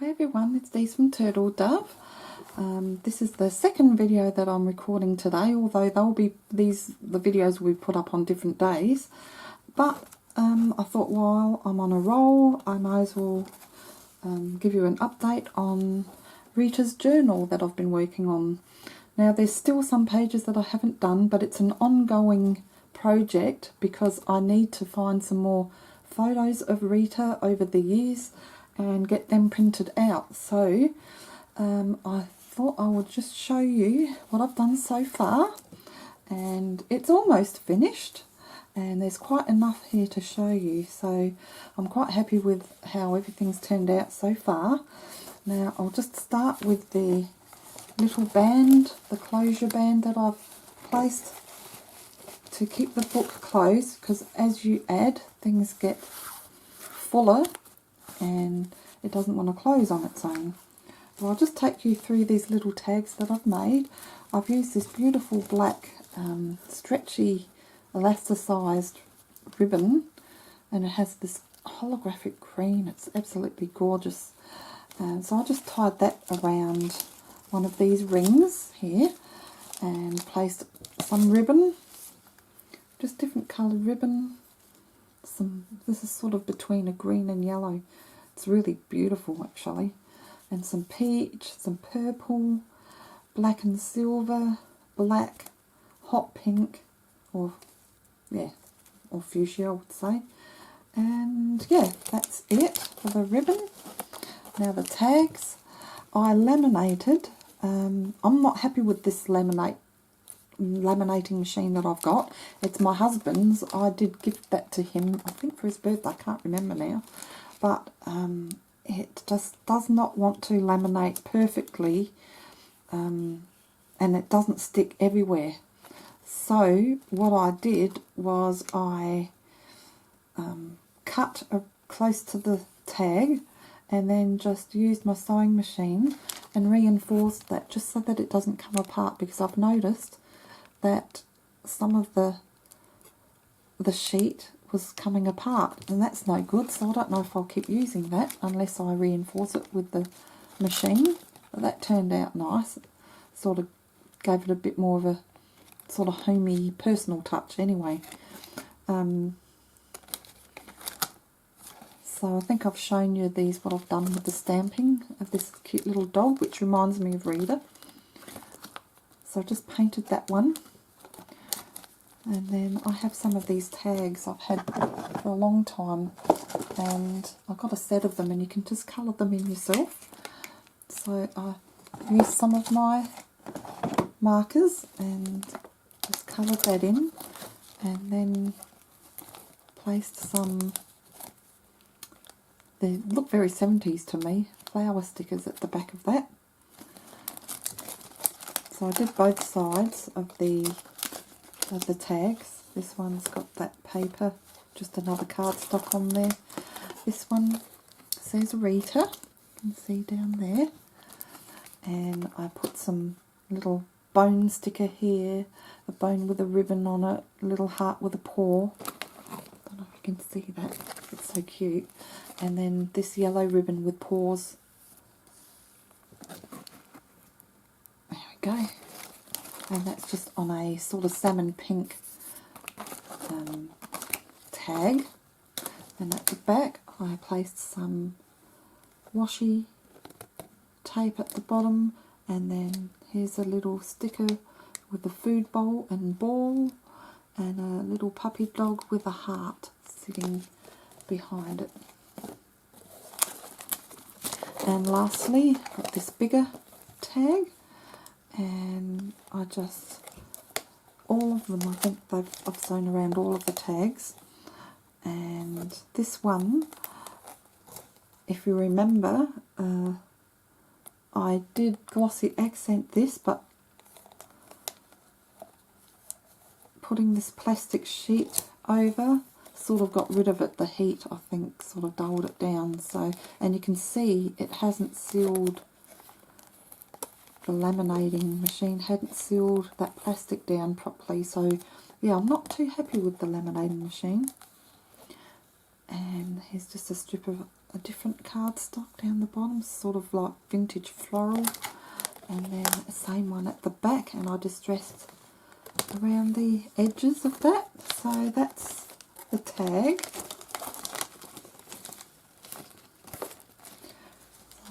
Hi everyone, it's Dee from Turtle Dove. This is the second video that I'm recording today, although the videos will be put up on different days. But I thought while I'm on a roll, I might as well give you an update on Rita'S journal that I've been working on. Now there's still some pages that I haven't done, but it's an ongoing project because I need to find some more photos of Rita over the years and get them printed out. So I thought I would just show you what I've done so far, and it's almost finished and there's quite enough here to show you, so I'm quite happy with how everything's turned out so far. Now I'll just start with the little band, the closure band that I've placed to keep the book closed, because as you add, things get fuller and it doesn't want to close on its own. Well, I'll just take you through these little tags that I've made. I've used this beautiful black stretchy elasticized ribbon, and it has this holographic green. It's absolutely gorgeous. So I just tied that around one of these rings here and placed some ribbon, just different coloured ribbon. This is sort of between a green and yellow. It's really beautiful actually. And some peach, some purple, black and silver, black, hot pink, or fuchsia I would say. And yeah, that's it for the ribbon. Now the tags, I laminated. I'm not happy with this laminating machine that I've got. It's my husband's. I did gift that to him, I think for his birthday, I can't remember now. But it just does not want to laminate perfectly, and it doesn't stick everywhere. So what I did was I cut close to the tag and then just used my sewing machine and reinforced that just so that it doesn't come apart, because I've noticed that some of the sheet was coming apart, and that's no good. So I don't know if I'll keep using that unless I reinforce it with the machine. But that turned out nice. It sort of gave it a bit more of a sort of homey personal touch anyway. So I think I've shown you what I've done with the stamping of this cute little dog, which reminds me of Rita. So I just painted that one. And then I have some of these tags I've had for a long time, and I've got a set of them, and you can just colour them in yourself. So I used some of my markers and just coloured that in, and then placed some, they look very 70s to me, flower stickers at the back of that. So I did both sides of the tags. This one's got that paper, just another cardstock on there. This one says Rita, you can see down there. And I put some little bone sticker here, a bone with a ribbon on it, a little heart with a paw. I don't know if you can see that, it's so cute. And then this yellow ribbon with paws. There we go. And that's just on a sort of salmon pink tag. And at the back I placed some washi tape at the bottom, and then here's a little sticker with a food bowl and ball, and a little puppy dog with a heart sitting behind it. And lastly, got this bigger tag, and I just, all of them, I think I've sewn around all of the tags. And this one, if you remember, I did glossy accent this, but putting this plastic sheet over sort of got rid of it. The heat, I think, sort of dulled it down. So, and you can see it hasn't sealed, the laminating machine hadn't sealed that plastic down properly. So yeah, I'm not too happy with the laminating machine. And here's just a strip of a different cardstock down the bottom, sort of like vintage floral, and then the same one at the back, and I distressed around the edges of that. So that's the tag.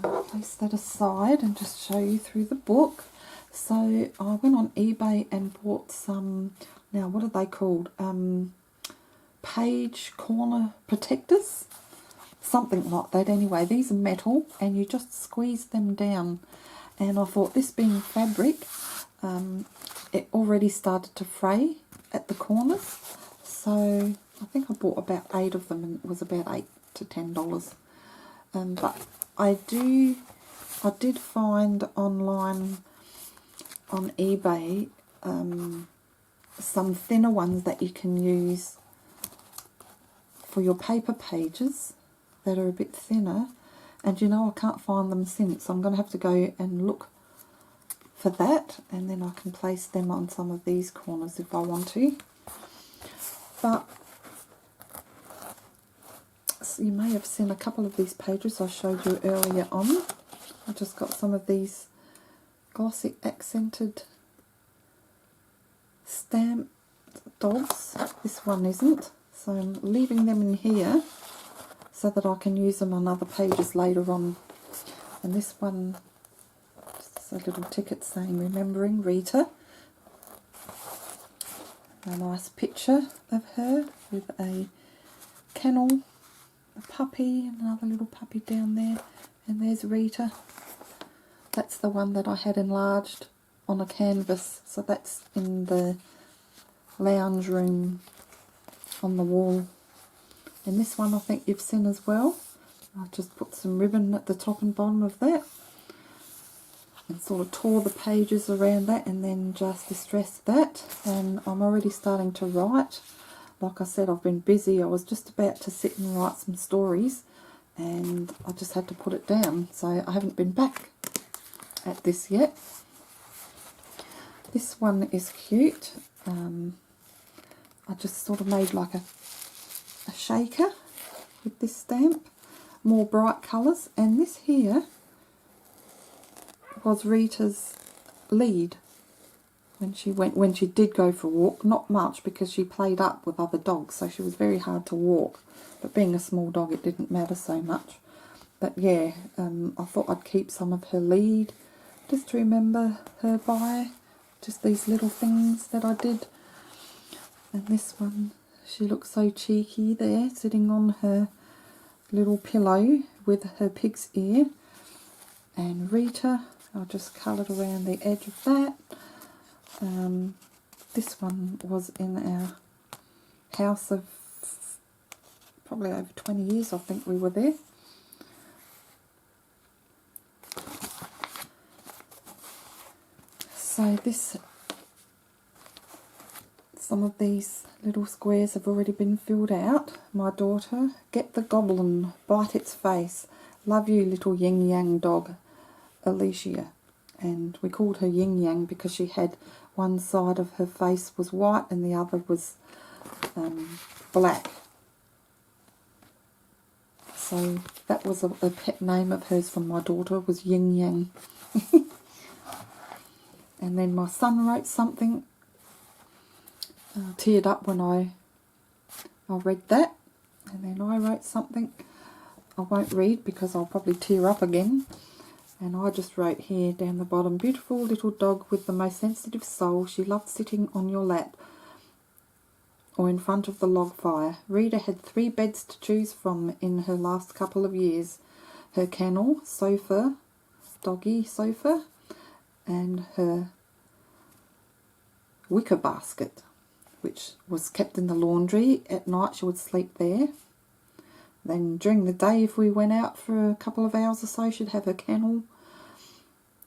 I'll place that aside and just show you through the book. So I went on eBay and bought some, now what are they called? Page corner protectors, something like that. Anyway, these are metal and you just squeeze them down, and I thought, this being fabric, it already started to fray at the corners, so I think I bought about 8 of them and it was about $8 to $10. But I did find online on eBay some thinner ones that you can use for your paper pages that are a bit thinner, and you know, I can't find them since, so I'm going to have to go and look for that, and then I can place them on some of these corners if I want to. But so you may have seen a couple of these pages I showed you earlier on. I just got some of these glossy accented stamped dogs. This one isn't, so I'm leaving them in here so that I can use them on other pages later on. And this one, just a little ticket saying remembering Rita. A nice picture of her with a kennel, a puppy, and another little puppy down there, and there's Rita. That's the one that I had enlarged on a canvas, so that's in the lounge room on the wall. And this one I think you've seen as well. I just put some ribbon at the top and bottom of that and sort of tore the pages around that and then just distressed that, and I'm already starting to write. Like I said, I've been busy. I was just about to sit and write some stories and I just had to put it down, so I haven't been back at this yet. This one is cute. I just sort of made like a shaker with this stamp, more bright colours, and this here was Rita's lead when she did go for a walk. Not much, because she played up with other dogs, so she was very hard to walk, but being a small dog it didn't matter so much. But yeah, I thought I'd keep some of her lead just to remember her by, just these little things that I did. And this one, she looks so cheeky there, sitting on her little pillow with her pig's ear. And Rita, I just coloured around the edge of that. This one was in our house of probably over 20 years, I think we were there. So some of these little squares have already been filled out. My daughter, get the goblin, bite its face. Love you, little yin yang dog, Alicia. And we called her yin yang because she had one side of her face was white and the other was black. So that was a pet name of hers from my daughter, was yin yang. And then my son wrote something, teared up when I read that. And then I wrote something I won't read because I'll probably tear up again. And I just wrote here down the bottom, beautiful little dog with the most sensitive soul. She loved sitting on your lap or in front of the log fire. Rita had 3 beds to choose from in her last couple of years. Her kennel, sofa, doggy sofa, and her wicker basket, which was kept in the laundry. At night she would sleep there. Then during the day, if we went out for a couple of hours or so, she'd have her kennel.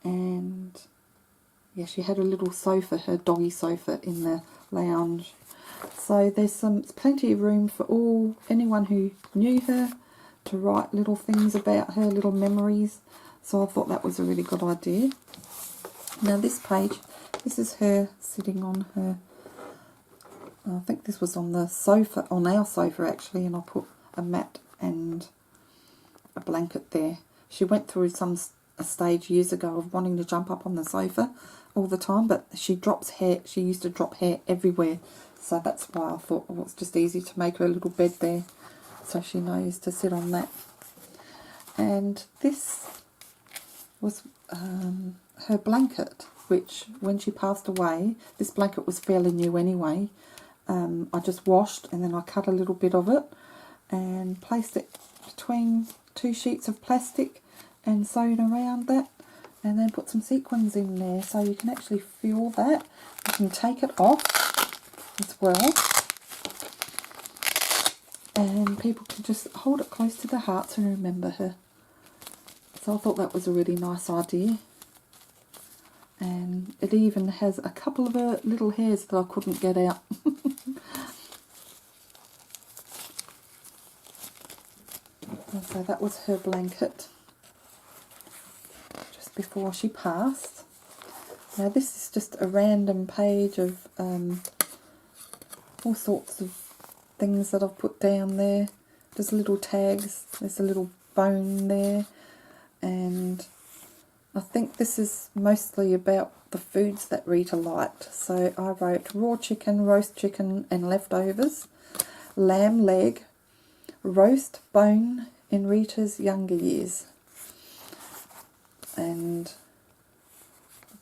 And yeah, she had a little sofa, her doggy sofa, in the lounge. So there's plenty of room for anyone who knew her to write little things about her, little memories. So I thought that was a really good idea. Now this page, this is her sitting on her, I think this was on the sofa, on our sofa actually, and I put a mat and a blanket there. She went through a stage years ago of wanting to jump up on the sofa all the time, but she drops hair. She used to drop hair everywhere, so that's why I thought, oh, it's just easy to make her a little bed there, so she knows to sit on that. And this was her blanket, which when she passed away, this blanket was fairly new anyway. I just washed and then I cut a little bit of it and placed it between 2 sheets of plastic and sewed around that, and then put some sequins in there so you can actually feel that. You can take it off as well, and people can just hold it close to their hearts and remember her. So I thought that was a really nice idea. And it even has a couple of little hairs that I couldn't get out. And so that was her blanket just before she passed. Now this is just a random page of all sorts of things that I've put down there. Just little tags. There's a little bone there. And I think this is mostly about the foods that Rita liked. So I wrote raw chicken, roast chicken and leftovers, lamb leg, roast bone in Rita's younger years, and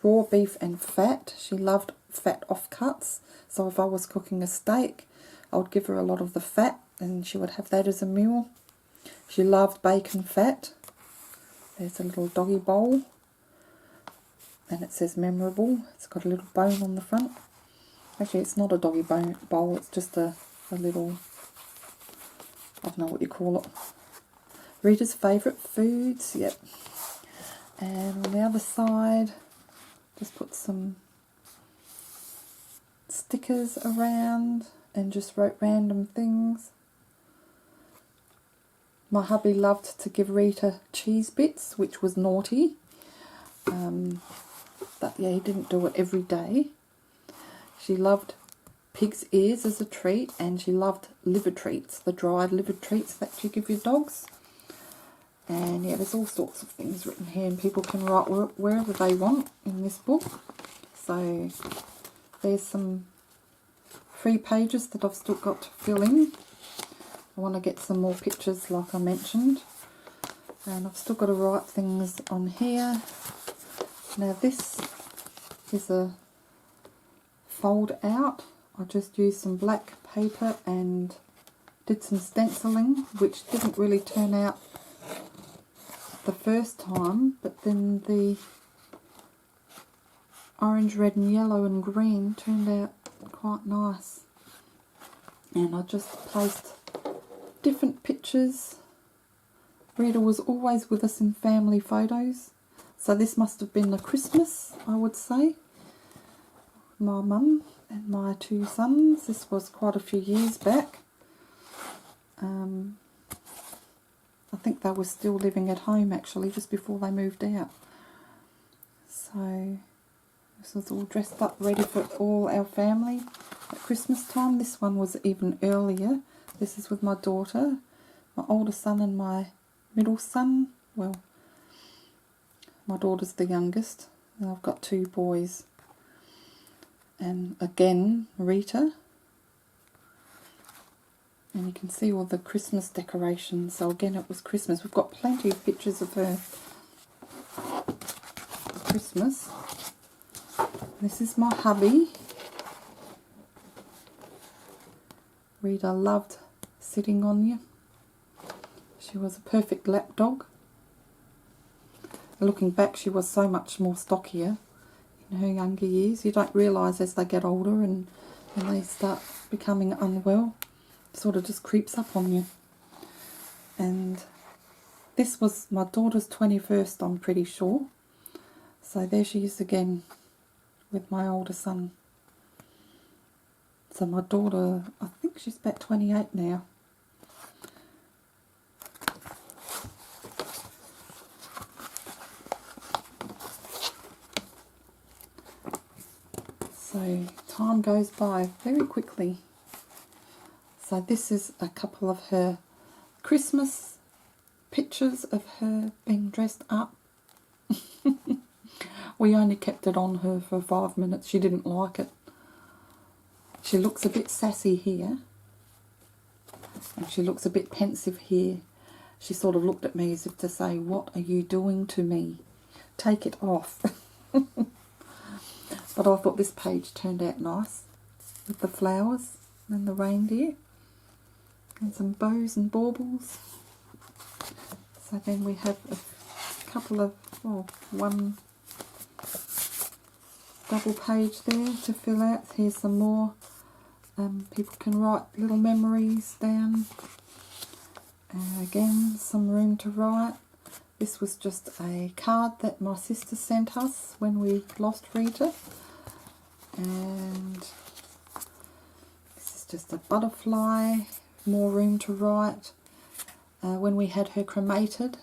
raw beef and fat. She loved fat offcuts, so if I was cooking a steak, I would give her a lot of the fat and she would have that as a meal. She loved bacon fat. There's a little doggy bowl, and it says memorable. It's got a little bone on the front. Actually, it's not a doggy bowl, it's just a little, I don't know what you call it. Rita's favourite foods, yep. And on the other side, just put some stickers around and just wrote random things. My hubby loved to give Rita cheese bits, which was naughty. But yeah, he didn't do it every day. She loved pig's ears as a treat, and she loved liver treats, the dried liver treats that you give your dogs. And yeah, there's all sorts of things written here, and people can write wherever they want in this book. So there's some free pages that I've still got to fill in. I want to get some more pictures like I mentioned, and I've still got to write things on here. Now this is a fold out. I just used some black paper and did some stenciling, which didn't really turn out the first time, but then the orange, red and yellow and green turned out quite nice. And I just placed different pictures. Rita was always with us in family photos, so this must have been a Christmas, I would say. My mum and my 2 sons. This was quite a few years back. I think they were still living at home actually, just before they moved out. So this was all dressed up, ready for all our family at Christmas time. This one was even earlier. This is with my daughter, my older son and my middle son. Well, my daughter's the youngest, and I've got 2 boys. And again, Rita. And you can see all the Christmas decorations. So again, it was Christmas. We've got plenty of pictures of her for Christmas. This is my hubby. Rita loved sitting on you. She was a perfect lap dog. Looking back, she was so much more stockier in her younger years. You don't realise as they get older and they start becoming unwell, it sort of just creeps up on you. And this was my daughter's 21st, I'm pretty sure. So there she is again with my older son. So my daughter, I think she's about 28 now. So time goes by very quickly. So this is a couple of her Christmas pictures of her being dressed up. We only kept it on her for 5 minutes. She didn't like it. She looks a bit sassy here. And she looks a bit pensive here. She sort of looked at me as if to say, "What are you doing to me? Take it off." But I thought this page turned out nice with the flowers and the reindeer and some bows and baubles. So then we have a couple of, well, one double page there to fill out. Here's some more. People can write little memories down. Again, some room to write. This was just a card that my sister sent us when we lost Rita. And this is just a butterfly, more room to write. When we had her cremated,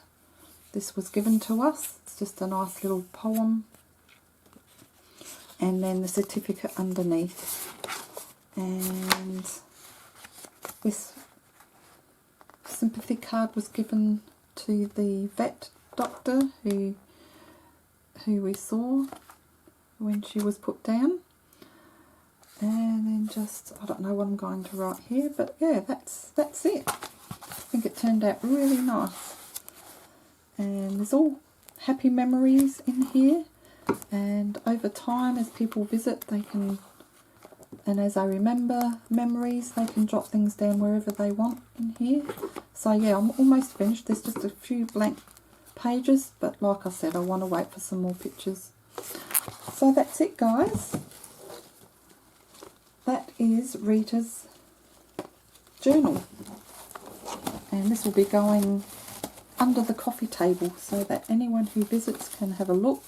this was given to us. It's just a nice little poem. And then the certificate underneath. And this sympathy card was given to the vet doctor who we saw when she was put down. And then just, I don't know what I'm going to write here, but yeah, that's it. I think it turned out really nice. And there's all happy memories in here. And over time, as people visit, they can, and as I remember memories, they can jot things down wherever they want in here. So yeah, I'm almost finished. There's just a few blank pages, but like I said, I want to wait for some more pictures. So that's it, guys. That is Rita's journal. And this will be going under the coffee table so that anyone who visits can have a look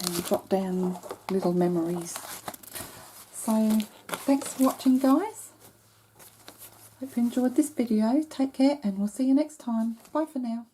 and jot down little memories. So thanks for watching, guys. Hope you enjoyed this video. Take care and we'll see you next time. Bye for now.